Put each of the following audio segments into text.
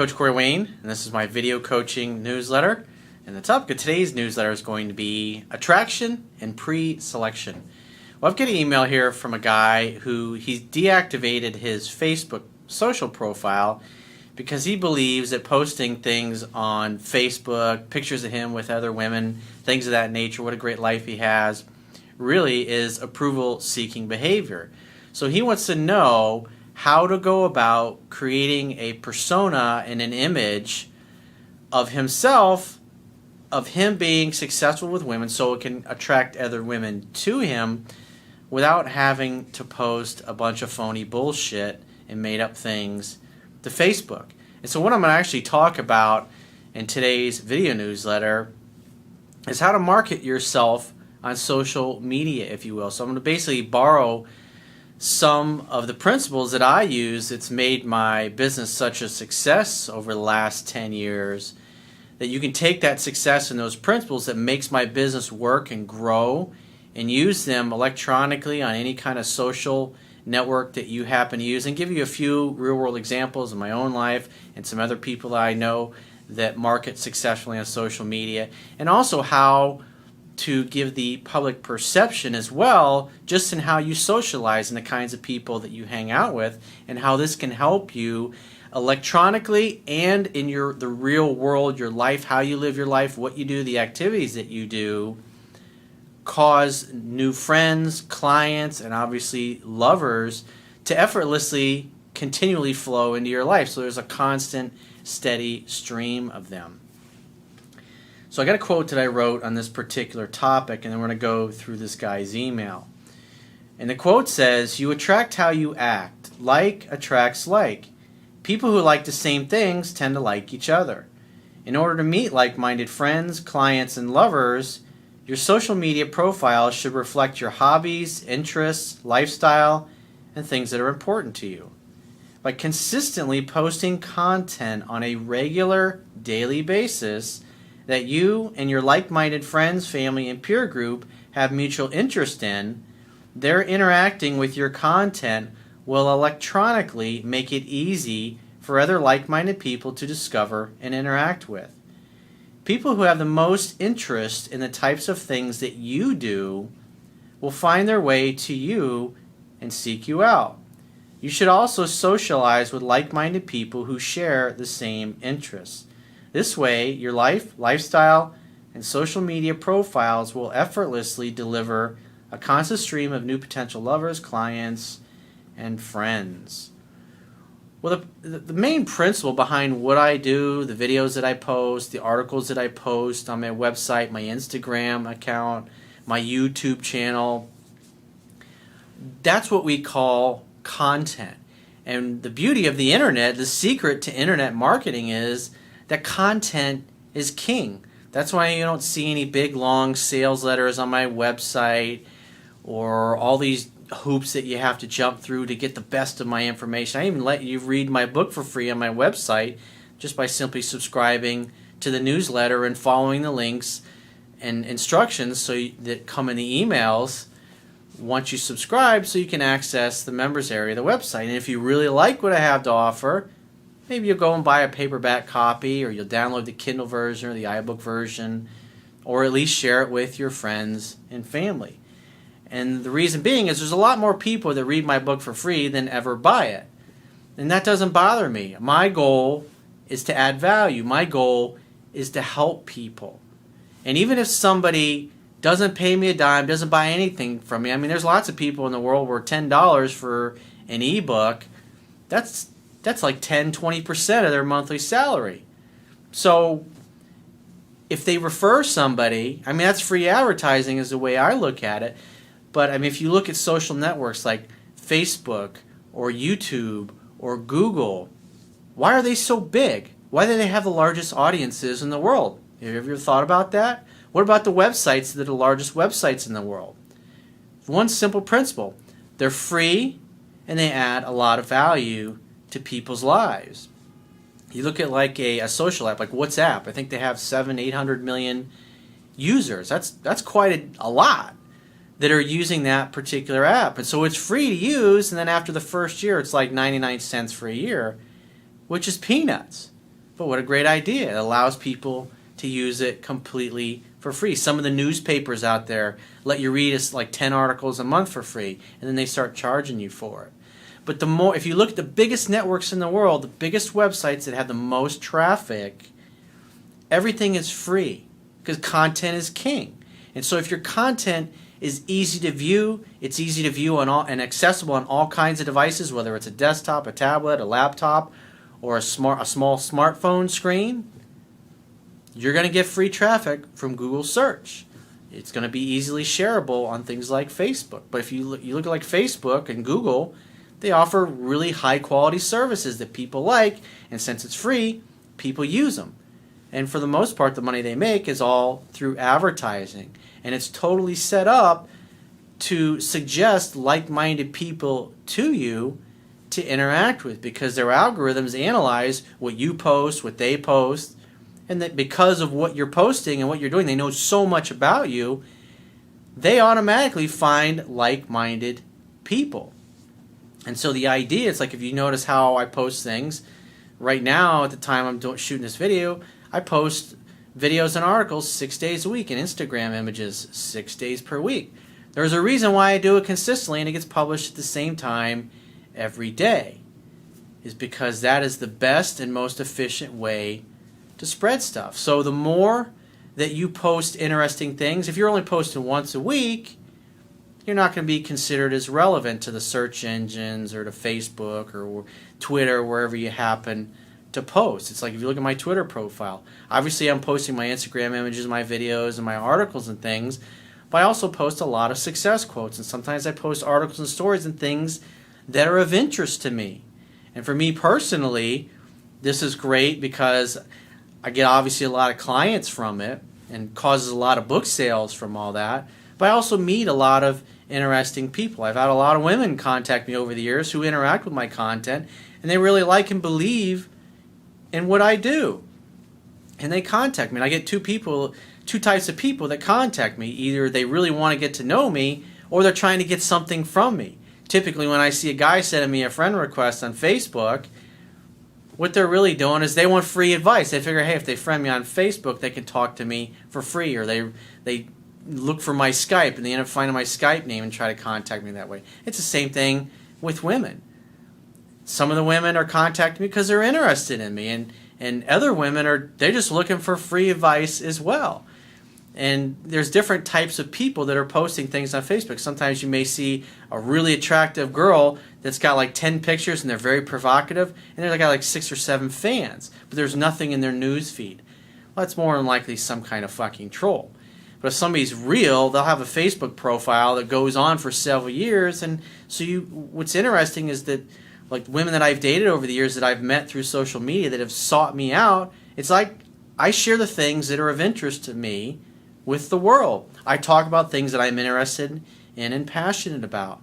Coach Corey Wayne, and this is my video coaching newsletter. And the topic of today's newsletter is going to be attraction and pre-selection. Well, I've got an email here from a guy who he's deactivated his Facebook social profile because he believes that posting things on Facebook, pictures of him with other women, things of that nature, what a great life he has, really is approval-seeking behavior. So he wants to know how to go about creating a persona and an image of himself, of him being successful with women so it can attract other women to him without having to post a bunch of phony bullshit and made up things to Facebook. And so what I'm going to actually talk about in today's video newsletter is how to market yourself on social media, if you will. So I'm going to basically borrow some of the principles that I use that's made my business such a success over the last 10 years, that you can take that success and those principles that makes my business work and grow and use them electronically on any kind of social network that you happen to use, and give you a few real-world examples of my own life and some other people that I know that market successfully on social media, and also how to give the public perception as well, just in how you socialize and the kinds of people that you hang out with, and how this can help you electronically and in the real world, your life, how you live your life, what you do, the activities that you do, cause new friends, clients, and obviously lovers to effortlessly continually flow into your life. So there's a constant, steady stream of them. So I got a quote that I wrote on this particular topic, and then we're going to go through this guy's email. And the quote says, "You attract how you act. Like attracts like. People who like the same things tend to like each other. In order to meet like-minded friends, clients, and lovers, your social media profile should reflect your hobbies, interests, lifestyle, and things that are important to you. By consistently posting content on a regular, daily basis that you and your like-minded friends, family, and peer group have mutual interest in, their interacting with your content will electronically make it easy for other like-minded people to discover and interact with. People who have the most interest in the types of things that you do will find their way to you and seek you out. You should also socialize with like-minded people who share the same interests. This way, your life, lifestyle, and social media profiles will effortlessly deliver a constant stream of new potential lovers, clients, and friends." Well, the main principle behind what I do, the videos that I post, the articles that I post on my website, my Instagram account, my YouTube channel, that's what we call content. And the beauty of the internet, the secret to internet marketing is that content is king. That's why you don't see any big long sales letters on my website or all these hoops that you have to jump through to get the best of my information. I even let you read my book for free on my website just by simply subscribing to the newsletter and following the links and instructions that come in the emails once you subscribe, so you can access the members area of the website. And if you really like what I have to offer, maybe you'll go and buy a paperback copy, or you'll download the Kindle version or the iBook version, or at least share it with your friends and family. And the reason being is there's a lot more people that read my book for free than ever buy it. And that doesn't bother me. My goal is to add value. My goal is to help people. And even if somebody doesn't pay me a dime, doesn't buy anything from me, I mean, there's lots of people in the world where $10 for an ebook, that's like 10-20% of their monthly salary. So if they refer somebody, I mean, that's free advertising is the way I look at it. But I mean, if you look at social networks like Facebook or YouTube or Google, why are they so big? Why do they have the largest audiences in the world? Have you ever thought about that? What about the websites that are the largest websites in the world? One simple principle. They're free and they add a lot of value to people's lives. You look at like a social app like WhatsApp. I think they have 700-800 million users. That's quite a lot that are using that particular app. And so it's free to use, and then after the first year, it's like 99 cents for a year, which is peanuts. But what a great idea. It allows people to use it completely for free. Some of the newspapers out there let you read like 10 articles a month for free, and then they start charging you for it. But the more, if you look at the biggest networks in the world, the biggest websites that have the most traffic, everything is free because content is king. And so if your content is easy to view, it's easy to view on all, and accessible on all kinds of devices, whether it's a desktop, a tablet, a laptop, or a small smartphone screen, you're going to get free traffic from Google search. It's going to be easily shareable on things like Facebook. But if you look at like Facebook and Google, they offer really high quality services that people like, and since it's free, people use them. And for the most part, the money they make is all through advertising. And it's totally set up to suggest like-minded people to you to interact with, because their algorithms analyze what you post, what they post, and that because of what you're posting and what you're doing, they know so much about you, they automatically find like-minded people. And so the idea, it's like if you notice how I post things, right now at the time I'm shooting this video, I post videos and articles 6 days a week and Instagram images 6 days per week. There's a reason why I do it consistently and it gets published at the same time every day. Is because that is the best and most efficient way to spread stuff. So the more that you post interesting things, if you're only posting once a week, you're not going to be considered as relevant to the search engines or to Facebook or Twitter, wherever you happen to post. It's like if you look at my Twitter profile, obviously I'm posting my Instagram images, my videos, and my articles and things, but I also post a lot of success quotes, and sometimes I post articles and stories and things that are of interest to me. And for me personally, this is great because I get obviously a lot of clients from it and causes a lot of book sales from all that, but I also meet a lot of interesting people. I've had a lot of women contact me over the years who interact with my content, and they really like and believe in what I do. And they contact me. And I get two types of people that contact me. Either they really want to get to know me, or they're trying to get something from me. Typically when I see a guy sending me a friend request on Facebook, what they're really doing is they want free advice. They figure, hey, if they friend me on Facebook, they can talk to me for free, or they look for my Skype and they end up finding my Skype name and try to contact me that way. It's the same thing with women. Some of the women are contacting me because they're interested in me, and other women they're just looking for free advice as well. And there's different types of people that are posting things on Facebook. Sometimes you may see a really attractive girl that's got like 10 pictures and they're very provocative, and they've got like 6 or 7 fans, but there's nothing in their news feed. Well, that's more than likely some kind of fucking troll. But if somebody's real, they'll have a Facebook profile that goes on for several years. And so what's interesting is that like women that I've dated over the years that I've met through social media that have sought me out, it's like I share the things that are of interest to me with the world. I talk about things that I'm interested in and passionate about.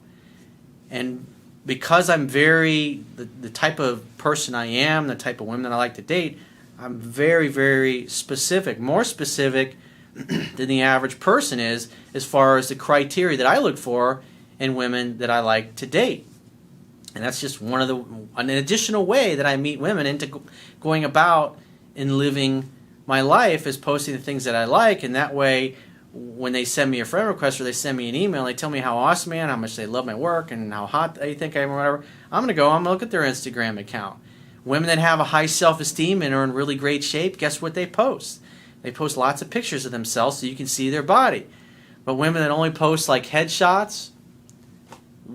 And because I'm the type of person I am, the type of women that I like to date, I'm very, very specific, more specific than the average person is as far as the criteria that I look for in women that I like to date. And that's just an additional way that I meet women into going about and living my life, is posting the things that I like. And that way, when they send me a friend request or they send me an email, they tell me how awesome I am, how much they love my work, and how hot they think I am or whatever, I'm going to look at their Instagram account. Women that have a high self-esteem and are in really great shape, guess what they post? They post lots of pictures of themselves so you can see their body. But women that only post like headshots,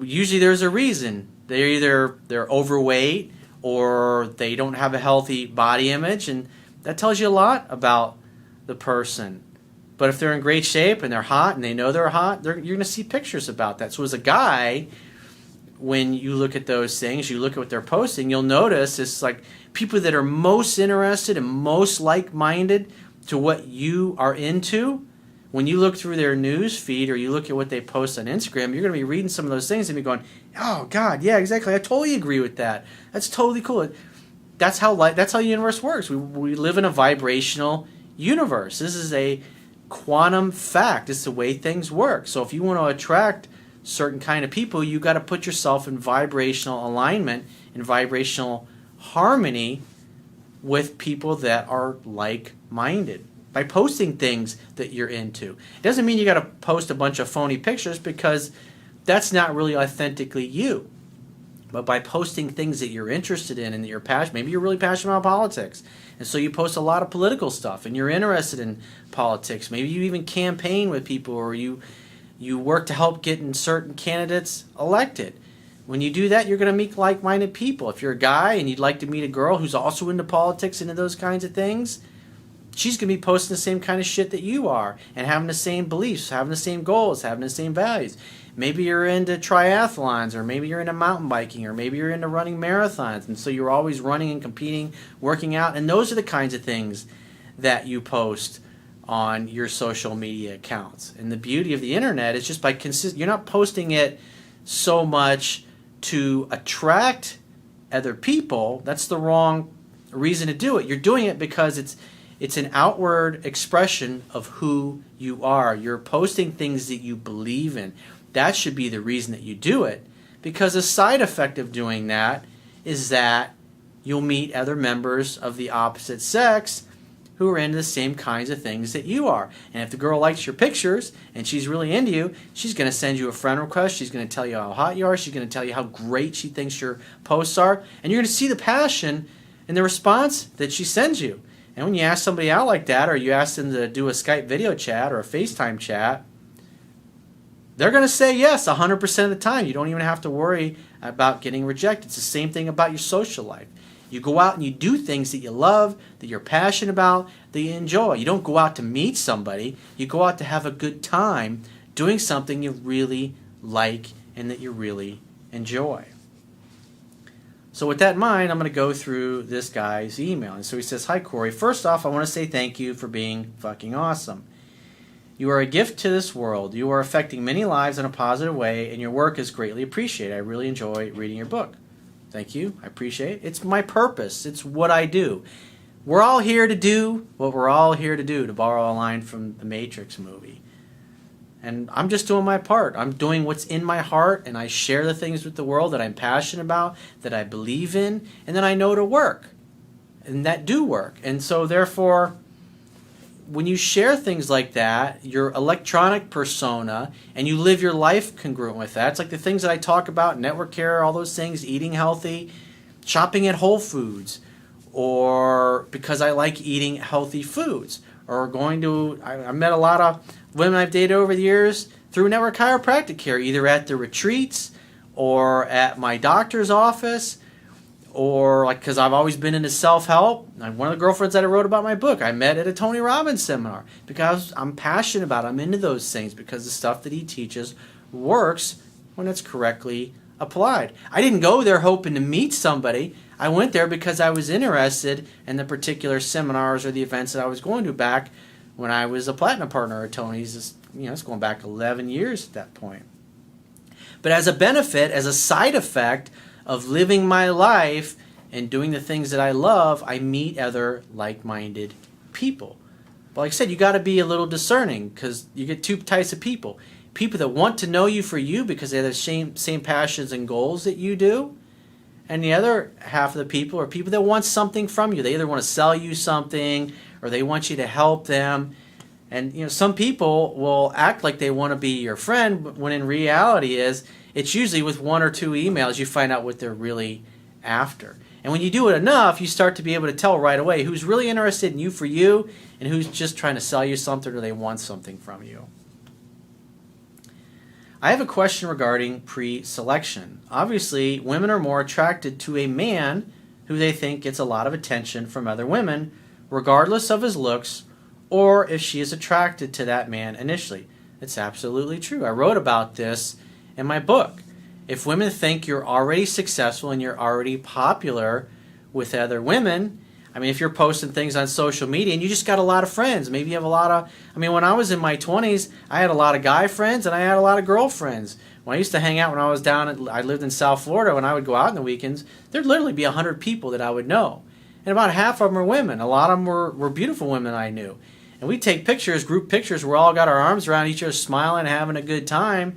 usually there's a reason. They're overweight or they don't have a healthy body image, and that tells you a lot about the person. But if they're in great shape and they're hot and they know they're hot, you're going to see pictures about that. So as a guy, when you look at those things, you look at what they're posting, you'll notice it's like people that are most interested and most like-minded to what you are into. When you look through their news feed or you look at what they post on Instagram, you're going to be reading some of those things and be going, oh, God, yeah, exactly. I totally agree with that. That's totally cool. That's how the universe works. We live in a vibrational universe. This is a quantum fact. It's the way things work. So if you want to attract certain kind of people, you got to put yourself in vibrational alignment, in vibrational harmony with people that are like-minded by posting things that you're into. It doesn't mean you got to post a bunch of phony pictures, because that's not really authentically you. But by posting things that you're interested in and that you're passionate, maybe you're really passionate about politics, and so you post a lot of political stuff and you're interested in politics. Maybe you even campaign with people, or you work to help getting certain candidates elected. When you do that, you're going to meet like-minded people. If you're a guy and you'd like to meet a girl who's also into politics and into those kinds of things, she's going to be posting the same kind of shit that you are, and having the same beliefs, having the same goals, having the same values. Maybe you're into triathlons, or maybe you're into mountain biking, or maybe you're into running marathons, and so you're always running and competing, working out, and those are the kinds of things that you post on your social media accounts. And the beauty of the internet is just by you're not posting it so much to attract other people. That's the wrong reason to do it. You're doing it because it's an outward expression of who you are. You're posting things that you believe in. That should be the reason that you do it, because a side effect of doing that is that you'll meet other members of the opposite sex who are into the same kinds of things that you are. And if the girl likes your pictures and she's really into you, she's going to send you a friend request. She's going to tell you how hot you are. She's going to tell you how great she thinks your posts are. And you're going to see the passion in the response that she sends you. And when you ask somebody out like that, or you ask them to do a Skype video chat or a FaceTime chat, they're going to say yes 100% of the time. You don't even have to worry about getting rejected. It's the same thing about your social life. You go out and you do things that you love, that you're passionate about, that you enjoy. You don't go out to meet somebody. You go out to have a good time doing something you really like and that you really enjoy. So with that in mind, I'm going to go through this guy's email. And so he says, "Hi, Corey. First off, I want to say thank you for being fucking awesome. You are a gift to this world. You are affecting many lives in a positive way, and your work is greatly appreciated. I really enjoy reading your book." Thank you. I appreciate it. It's my purpose. It's what I do. We're all here to do what we're all here to do, to borrow a line from the Matrix movie. And I'm just doing my part. I'm doing what's in my heart, and I share the things with the world that I'm passionate about, that I believe in, and that I know to work, and that do work. And so therefore, when you share things like that, your electronic persona, and you live your life congruent with that, it's like the things that I talk about, network care, all those things, eating healthy, shopping at Whole Foods, or because I like eating healthy foods, or going to, I met a lot of women I've dated over the years through network chiropractic care, either at the retreats or at my doctor's office, or like, because I've always been into self-help. One of the girlfriends that I wrote about my book, I met at a Tony Robbins seminar, because I'm passionate about it. I'm into those things because the stuff that he teaches works when it's correctly applied. I didn't go there hoping to meet somebody. I went there because I was interested in the particular seminars or the events that I was going to back when I was a platinum partner at Tony's. It's going back 11 years at that point. But as a benefit, as a side effect of living my life and doing the things that I love, I meet other like-minded people. But like I said, you got to be a little discerning, because you get two types of people. People that want to know you for you because they have the same passions and goals that you do. And the other half of the people are people that want something from you. They either want to sell you something, or they want you to help them. And some people will act like they want to be your friend, but when in reality it's usually with one or two emails you find out what they're really after. And when you do it enough, you start to be able to tell right away who's really interested in you for you and who's just trying to sell you something or they want something from you. I have a question regarding pre-selection. Obviously, women are more attracted to a man who they think gets a lot of attention from other women, regardless of his looks, or if she is attracted to that man initially. It's absolutely true. I wrote about this in my book. If women think you're already successful and you're already popular with other women, if you're posting things on social media and you just got a lot of friends, maybe you have a lot of, when I was in my 20s, I had a lot of guy friends and I had a lot of girlfriends. When I used to hang out when I was I lived in South Florida, when I would go out on the weekends, there'd literally be 100 people that I would know. And about half of them were women. A lot of them were beautiful women I knew. And we'd take pictures, group pictures, where we all got our arms around each other, smiling, having a good time.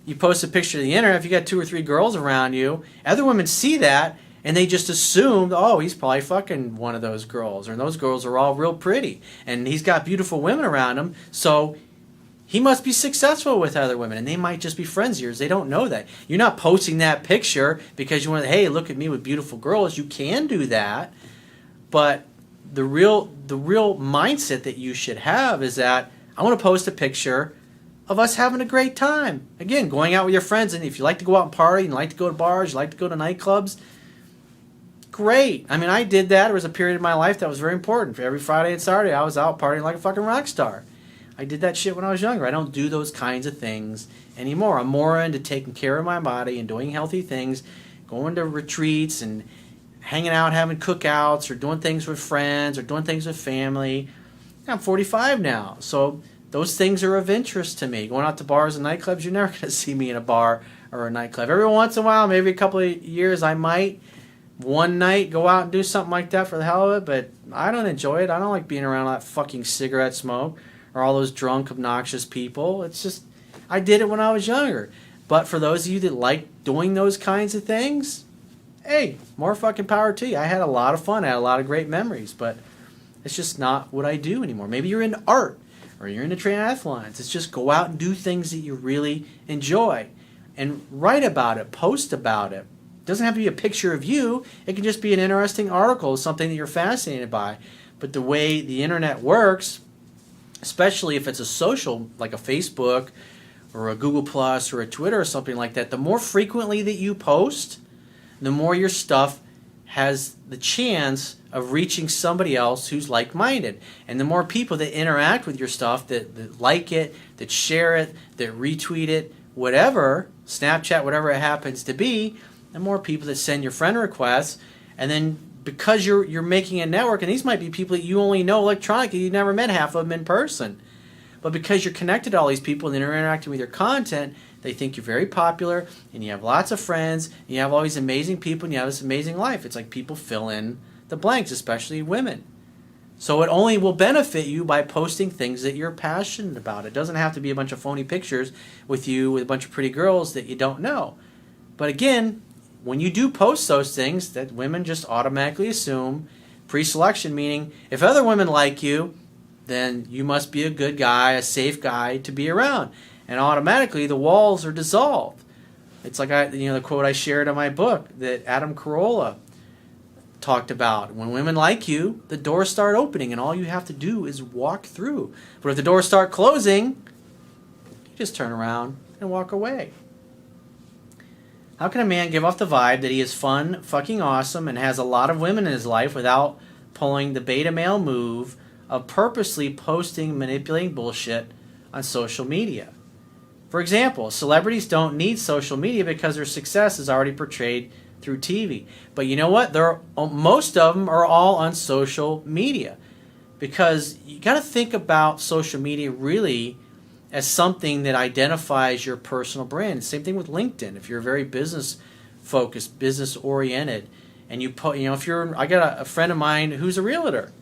You post a picture to the internet, if you got 2 or 3 girls around you, other women see that, And they just assumed, oh, he's probably fucking one of those girls, or those girls are all real pretty, and he's got beautiful women around him, so he must be successful with other women, and they might just be friends of yours. They don't know that. You're not posting that picture because you want to, hey, look at me with beautiful girls. You can do that, but the real mindset that you should have is that I want to post a picture of us having a great time. Again, going out with your friends, and if you like to go out and party, and you like to go to bars, you like to go to nightclubs, great. I mean, I did that. There was a period of my life that was very important. For every Friday and Saturday, I was out partying like a fucking rock star. I did that shit when I was younger. I don't do those kinds of things anymore. I'm more into taking care of my body and doing healthy things, going to retreats and hanging out, having cookouts, or doing things with friends, or doing things with family. I'm 45 now, so those things are of interest to me. Going out to bars and nightclubs, you're never going to see me in a bar or a nightclub. Every once in a while, maybe a couple of years, I might one night go out and do something like that for the hell of it, but I don't enjoy it. I don't like being around all that fucking cigarette smoke or all those drunk, obnoxious people. It's just, I did it when I was younger. But for those of you that like doing those kinds of things, hey, more fucking power to you. I had a lot of fun. I had a lot of great memories, but it's just not what I do anymore. Maybe you're into art or you're into triathlons. It's just go out and do things that you really enjoy and write about it, post about it. It doesn't have to be a picture of you. It can just be an interesting article, something that you're fascinated by. But the way the internet works, especially if it's a social, like a Facebook or a Google Plus or a Twitter or something like that, the more frequently that you post, the more your stuff has the chance of reaching somebody else who's like-minded. And the more people that interact with your stuff, that like it, that share it, that retweet it, whatever, Snapchat, whatever it happens to be, the more people that send your friend requests. And then because you're making a network, and these might be people that you only know electronically, you never met half of them in person. But because you're connected to all these people and they're interacting with your content, they think you're very popular, and you have lots of friends, and you have all these amazing people, and you have this amazing life. It's like people fill in the blanks, especially women. So it only will benefit you by posting things that you're passionate about. It doesn't have to be a bunch of phony pictures with you with a bunch of pretty girls that you don't know. But again, when you do post those things, that women just automatically assume pre-selection, meaning if other women like you, then you must be a good guy, a safe guy to be around. And automatically the walls are dissolved. It's like the quote I shared in my book that Adam Carolla talked about. When women like you, the doors start opening and all you have to do is walk through. But if the doors start closing, you just turn around and walk away. How can a man give off the vibe that he is fun, fucking awesome, and has a lot of women in his life without pulling the beta male move of purposely posting manipulating bullshit on social media? For example, celebrities don't need social media because their success is already portrayed through TV. But you know what? Most of them are all on social media, because you got to think about social media really as something that identifies your personal brand. Same thing with LinkedIn. If you're very business focused, business oriented, and you put, I got a friend of mine who's a realtor,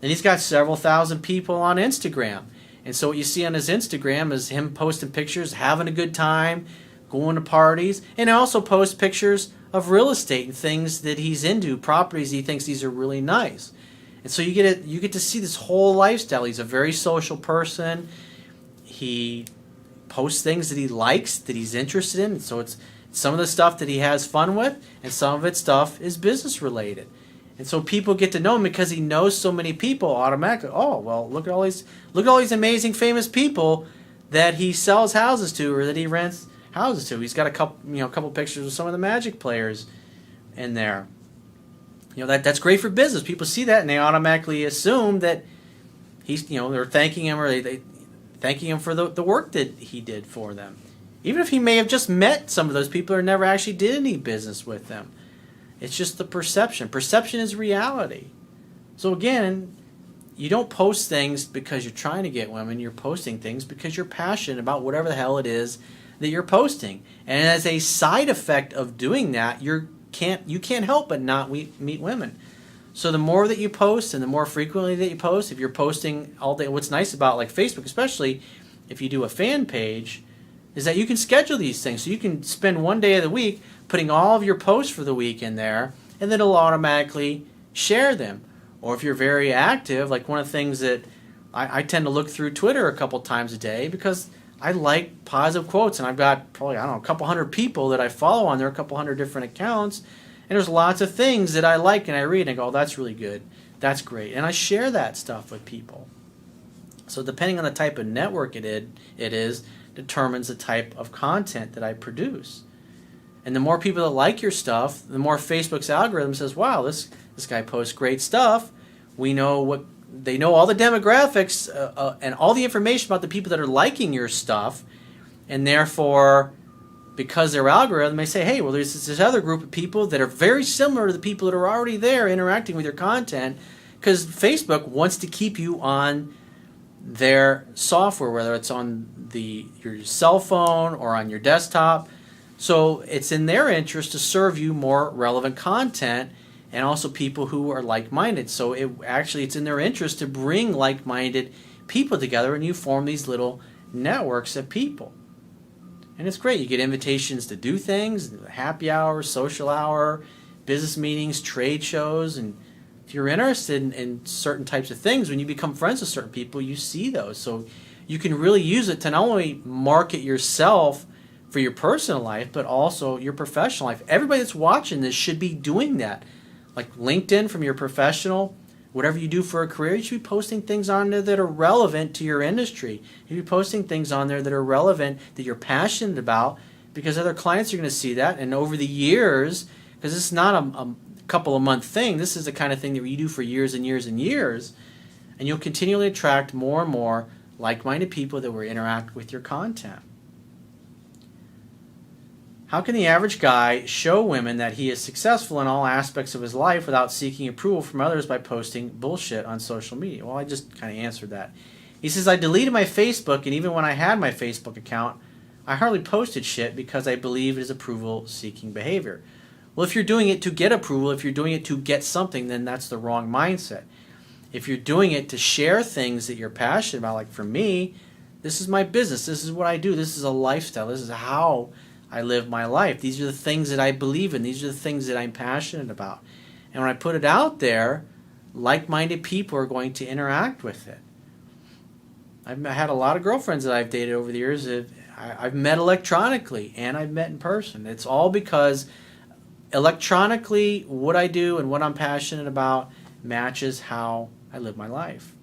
and he's got several thousand people on Instagram. And so what you see on his Instagram is him posting pictures, having a good time, going to parties, and he also posts pictures of real estate and things that he's into, properties he thinks these are really nice. And so you get to see this whole lifestyle. He's a very social person. He posts things that he likes, that he's interested in. So it's some of the stuff that he has fun with, and some of it stuff is business related. And so people get to know him because he knows so many people automatically. Oh, well, look at all these amazing famous people that he sells houses to or that he rents houses to. He's got a couple pictures of some of the Magic players in there. That's great for business. People see that and they automatically assume that he's they're thanking him, or they thanking him for the work that he did for them. Even if he may have just met some of those people or never actually did any business with them. It's just the perception. Perception is reality. So again, you don't post things because you're trying to get women. You're posting things because you're passionate about whatever the hell it is that you're posting. And as a side effect of doing that, you can't help but not meet women. So the more that you post and the more frequently that you post, if you're posting all day, what's nice about like Facebook, especially if you do a fan page, is that you can schedule these things. So you can spend one day of the week putting all of your posts for the week in there, and then it'll automatically share them. Or if you're very active, like one of the things that I tend to look through Twitter a couple times a day because I like positive quotes, and I've got probably, I don't know, a couple hundred people that I follow on there, a couple hundred different accounts, and there's lots of things that I like and I read and I go, oh, that's really good, that's great, and I share that stuff with people. So depending on the type of network it is determines the type of content that I produce. And the more people that like your stuff, the more Facebook's algorithm says, wow, this guy posts great stuff. We know they know all the demographics and all the information about the people that are liking your stuff, and therefore, because their algorithm, they say, hey, well, there's this other group of people that are very similar to the people that are already there interacting with your content, because Facebook wants to keep you on their software, whether it's on your cell phone or on your desktop. So it's in their interest to serve you more relevant content and also people who are like-minded. So it's in their interest to bring like-minded people together, and you form these little networks of people. And it's great. You get invitations to do things, happy hour, social hour, business meetings, trade shows, and if you're interested in certain types of things, when you become friends with certain people, you see those. So you can really use it to not only market yourself for your personal life, but also your professional life. Everybody that's watching this should be doing that. Like LinkedIn, from your professional, whatever you do for a career, you should be posting things on there that are relevant to your industry. You should be posting things on there that are relevant, that you're passionate about, because other clients are going to see that. And over the years, because it's not a couple of month thing, this is the kind of thing that you do for years and years and years, and you'll continually attract more and more like-minded people that will interact with your content. How can the average guy show women that he is successful in all aspects of his life without seeking approval from others by posting bullshit on social media? Well, I just kind of answered that. He says, I deleted my Facebook, and even when I had my Facebook account, I hardly posted shit because I believe it is approval-seeking behavior. Well, if you're doing it to get approval, if you're doing it to get something, then that's the wrong mindset. If you're doing it to share things that you're passionate about, like for me, this is my business, this is what I do, this is a lifestyle, this is how I live my life. These are the things that I believe in. These are the things that I'm passionate about. And when I put it out there, like-minded people are going to interact with it. I've had a lot of girlfriends that I've dated over the years that I've met electronically and I've met in person. It's all because electronically what I do and what I'm passionate about matches how I live my life.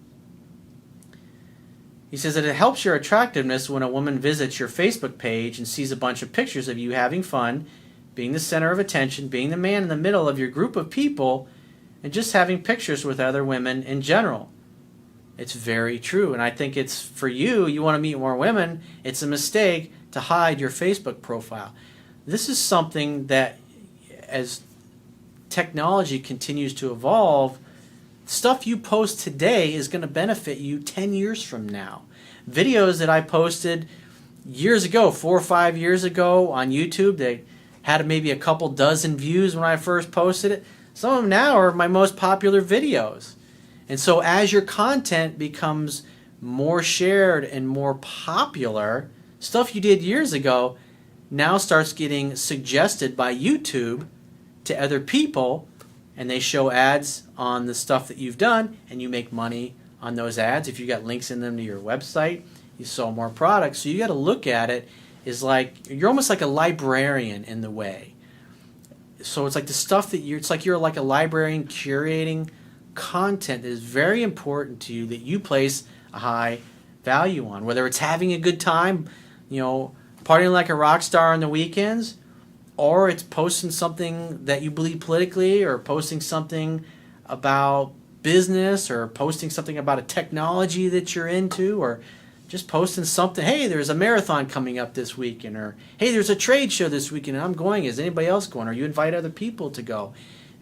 He says that it helps your attractiveness when a woman visits your Facebook page and sees a bunch of pictures of you having fun, being the center of attention, being the man in the middle of your group of people, and just having pictures with other women in general. It's very true, and I think it's for you want to meet more women, it's a mistake to hide your Facebook profile. This is something that, as technology continues to evolve, stuff you post today is going to benefit you 10 years from now. Videos that I posted years ago, 4 or 5 years ago on YouTube, they had maybe a couple dozen views when I first posted it. Some of them now are my most popular videos. And so as your content becomes more shared and more popular, stuff you did years ago now starts getting suggested by YouTube to other people, and they show ads on the stuff that you've done, and you make money on those ads. If you got links in them to your website, you sell more products. So you got to look at it as like you're almost like a librarian in the way. So it's like the stuff that it's like you're like a librarian curating content that is very important to you, that you place a high value on. Whether it's having a good time, partying like a rock star on the weekends, or it's posting something that you believe politically, or posting something about business, or posting something about a technology that you're into, or just posting something, hey, there's a marathon coming up this weekend, or hey, there's a trade show this weekend and I'm going, is anybody else going? Or you invite other people to go.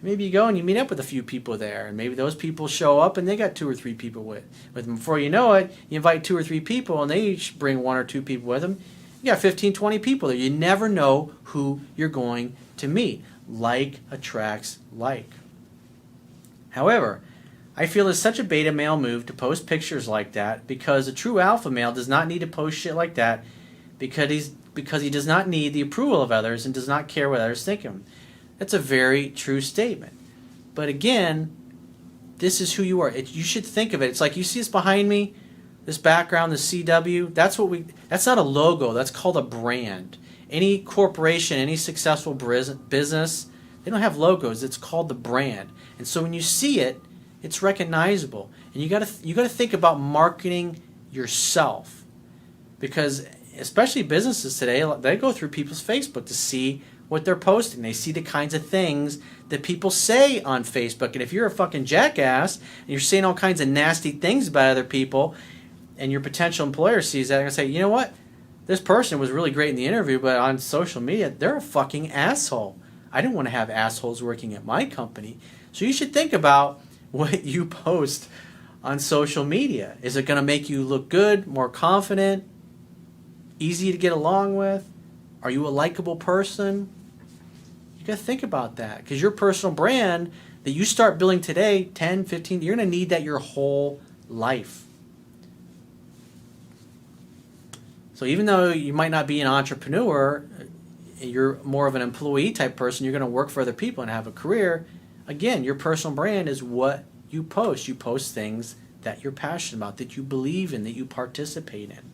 Maybe you go and you meet up with a few people there, and maybe those people show up and they got 2 or 3 people with them. Before you know it, you invite 2 or 3 people and they each bring 1 or 2 people with them. You got 15, 20 people there. You never know who you're going to meet. Like attracts like. However, I feel it's such a beta male move to post pictures like that, because a true alpha male does not need to post shit like that because he does not need the approval of others and does not care what others think of him. That's a very true statement. But again, this is who you are. You should think of it. It's like you see this behind me, this background, the CW. That's not a logo. That's called a brand. Any corporation, any successful business, they don't have logos. It's called the brand. And so when you see it, it's recognizable. And you got to think about marketing yourself, because especially businesses today, they go through people's Facebook to see what they're posting. They see the kinds of things that people say on Facebook. And if you're a fucking jackass and you're saying all kinds of nasty things about other people, and your potential employer sees that, they're gonna say, you know what? This person was really great in the interview, but on social media, they're a fucking asshole. I didn't want to have assholes working at my company. So you should think about what you post on social media. Is it going to make you look good, more confident, easy to get along with? Are you a likable person? You got to think about that, because your personal brand that you start building today, 10, 15, you're going to need that your whole life. So even though you might not be an entrepreneur, you're more of an employee type person, you're going to work for other people and have a career. Again, your personal brand is what you post. You post things that you're passionate about, that you believe in, that you participate in.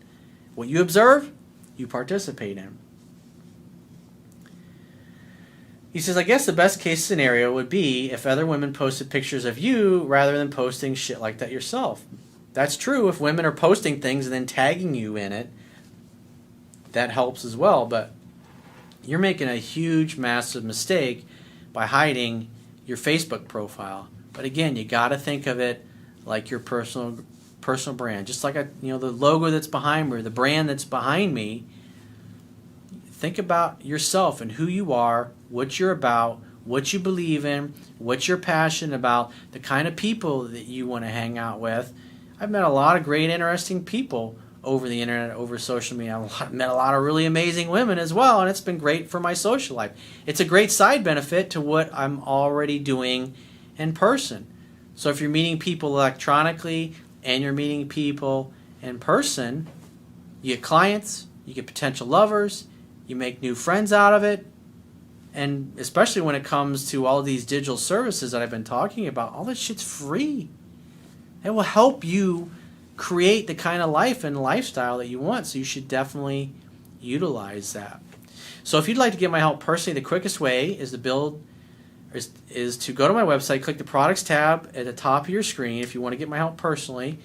What you observe, you participate in. He says, I guess the best case scenario would be if other women posted pictures of you rather than posting shit like that yourself. That's true. If women are posting things and then tagging you in it, that helps as well. But you're making a huge, massive mistake by hiding your Facebook profile. But again, you got to think of it like your personal brand. Just like the logo that's behind me, or the brand that's behind me. Think about yourself and who you are, what you're about, what you believe in, what you're passionate about, the kind of people that you want to hang out with. I've met a lot of great, interesting people over the internet, over social media. I've met a lot of really amazing women as well, and it's been great for my social life. It's a great side benefit to what I'm already doing in person. So if you're meeting people electronically and you're meeting people in person, you get clients, you get potential lovers, you make new friends out of it. And especially when it comes to all these digital services that I've been talking about, all this shit's free. It will help you create the kind of life and lifestyle that you want. So you should definitely utilize that. So if you'd like to get my help personally, the quickest way is to go to my website, click the products tab at the top of your screen if you want to get my help personally,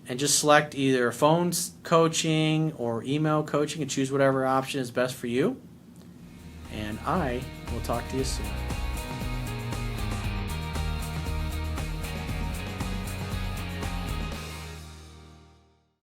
and just select either phone coaching or email coaching and choose whatever option is best for you. And I will talk to you soon.